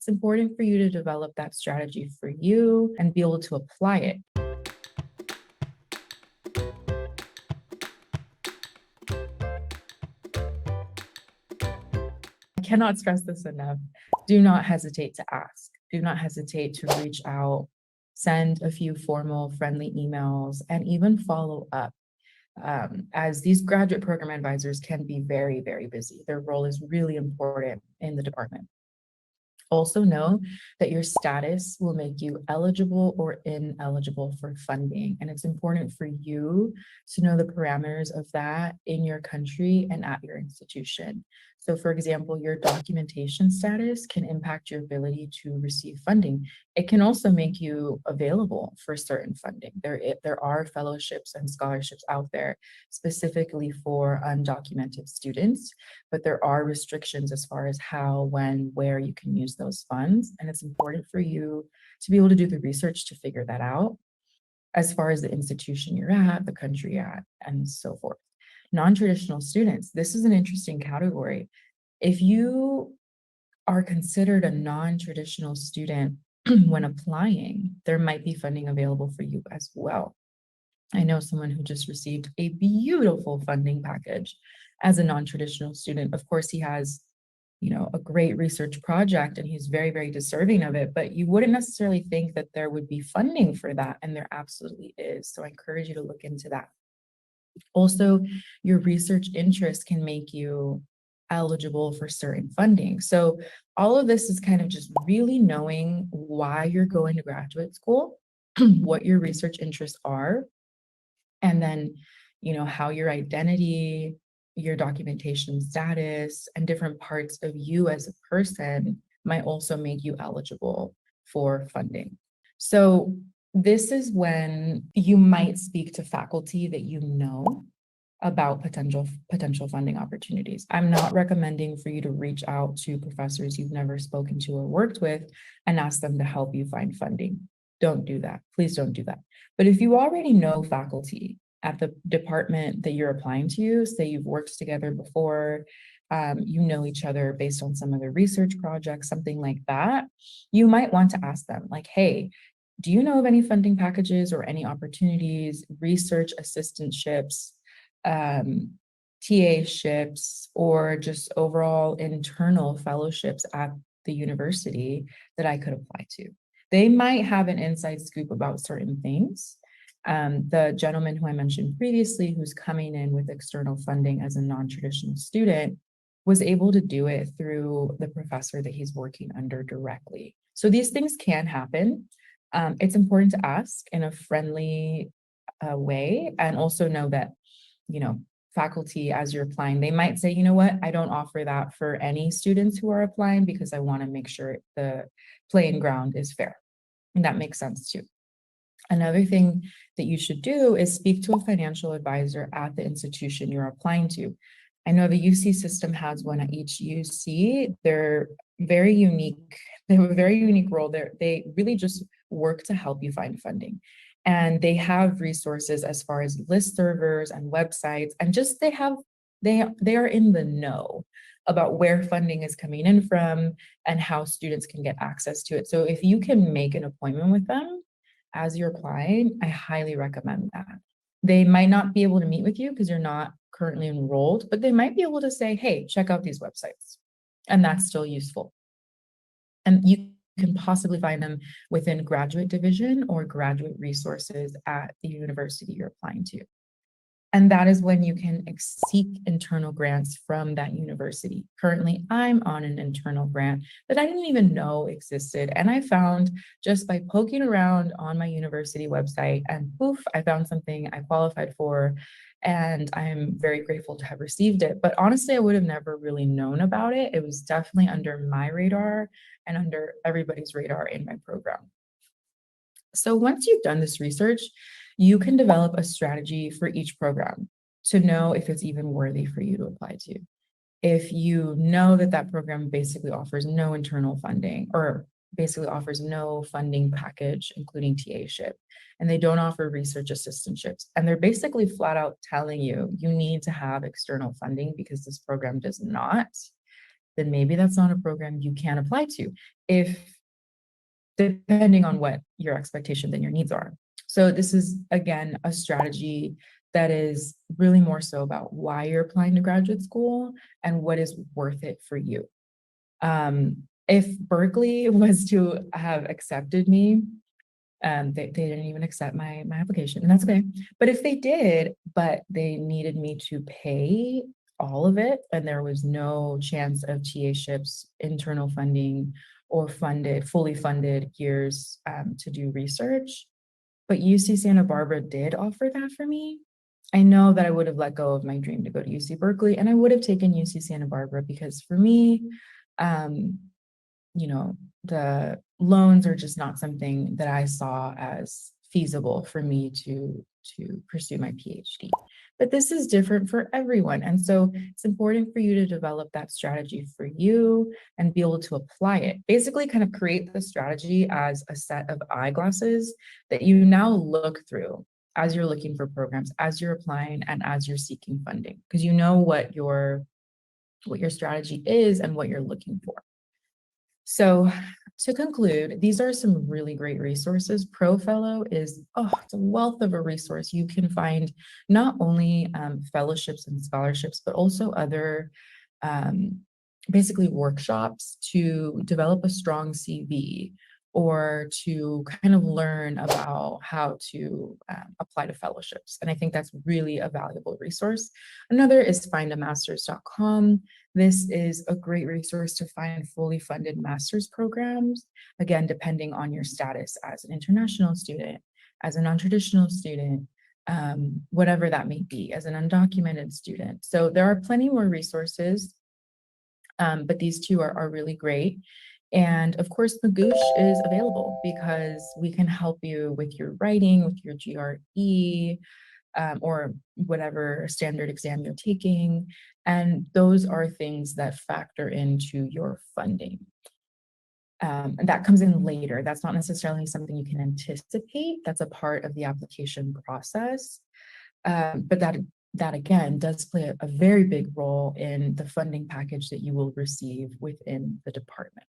It's important for you to develop that strategy for you and be able to apply it. I cannot stress this enough. Do not hesitate to ask. Do not hesitate to reach out, send a few formal, friendly emails, and even follow up. As these graduate program advisors can be very, very busy. Their role is really important in the department. Also know that your status will make you eligible or ineligible for funding. And it's important for you to know the parameters of that in your country and at your institution. So for example, your documentation status can impact your ability to receive funding. It can also make you available for certain funding. There are fellowships and scholarships out there specifically for undocumented students, but there are restrictions as far as how, when, where you can use those funds. And it's important for you to be able to do the research to figure that out as far as the institution you're at, the country you're at, and so forth. Non-traditional students, this is an interesting category. If you are considered a non-traditional student when applying, there might be funding available for you as well. I know someone who just received a beautiful funding package as a non-traditional student. Of course, he has, a great research project and he's very, very deserving of it, but you wouldn't necessarily think that there would be funding for that, and there absolutely is. So I encourage you to look into that. Also, your research interest can make you eligible for certain funding. So all of this is kind of just really knowing why you're going to graduate school, what your research interests are, and then, how your identity, your documentation status, and different parts of you as a person might also make you eligible for funding. So this is when you might speak to faculty that you know about potential funding opportunities. I'm not recommending for you to reach out to professors you've never spoken to or worked with and ask them to help you find funding. Don't do that. Please don't do that. But if you already know faculty at the department that you're applying to, say you've worked together before, you know each other based on some of the research projects, something like that, you might want to ask them like, hey, do you know of any funding packages or any opportunities, research assistantships, TA-ships, or just overall internal fellowships at the university that I could apply to? They might have an inside scoop about certain things. The gentleman who I mentioned previously, who's coming in with external funding as a non-traditional student, was able to do it through the professor that he's working under directly. So these things can happen. It's important to ask in a friendly way, and also know that, faculty, as you're applying, they might say, you know what, I don't offer that for any students who are applying because I want to make sure the playing ground is fair. And that makes sense too. Another thing that you should do is speak to a financial advisor at the institution you're applying to. I know the UC system has one at each UC. They're very unique. They have a very unique role. They really just work to help you find funding. And they have resources as far as list servers and websites, and just they are in the know about where funding is coming in from and how students can get access to it. So if you can make an appointment with them as you're applying, I highly recommend that. They might not be able to meet with you because you're not currently enrolled, but they might be able to say, hey, check out these websites. And that's still useful. And you can possibly find them within graduate division or graduate resources at the university you're applying to. And that is when you can seek internal grants from that university. Currently, I'm on an internal grant that I didn't even know existed. And I found just by poking around on my university website, and poof, I found something I qualified for. And I'm very grateful to have received it. But honestly, I would have never really known about it. It was definitely under my radar and under everybody's radar in my program. So once you've done this research, you can develop a strategy for each program to know if it's even worthy for you to apply to. If you know that that program basically offers no internal funding, or basically offers no funding package, including TA-ship, and they don't offer research assistantships, and they're basically flat out telling you, you need to have external funding because this program does not, then maybe that's not a program you can apply to. if depending on what your expectations and your needs are. So this is, again, a strategy that is really more so about why you're applying to graduate school and what is worth it for you. If Berkeley was to have accepted me, they didn't even accept my application, and that's okay. But if they did, but they needed me to pay all of it, and there was no chance of TA-ships, internal funding, or fully funded years to do research, but UC Santa Barbara did offer that for me, I know that I would have let go of my dream to go to UC Berkeley, and I would have taken UC Santa Barbara because for me, um, you know, the loans are just not something that I saw as feasible for me to pursue my PhD. But this is different for everyone. And so it's important for you to develop that strategy for you and be able to apply it. Basically, kind of create the strategy as a set of eyeglasses that you now look through as you're looking for programs, as you're applying, and as you're seeking funding, because you know what your strategy is and what you're looking for. So to conclude, these are some really great resources. ProFellow is it's a wealth of a resource. You can find not only fellowships and scholarships, but also other basically workshops to develop a strong CV or to kind of learn about how to apply to fellowships. And I think that's really a valuable resource. Another is findamasters.com. This is a great resource to find fully funded master's programs, again, depending on your status as an international student, as a non-traditional student, whatever that may be, as an undocumented student. So there are plenty more resources, but these two are really great. And of course, Magoosh is available because we can help you with your writing, with your GRE, or whatever standard exam you're taking. And those are things that factor into your funding. And that comes in later. That's not necessarily something you can anticipate. That's a part of the application process. But that again does play a very big role in the funding package that you will receive within the department.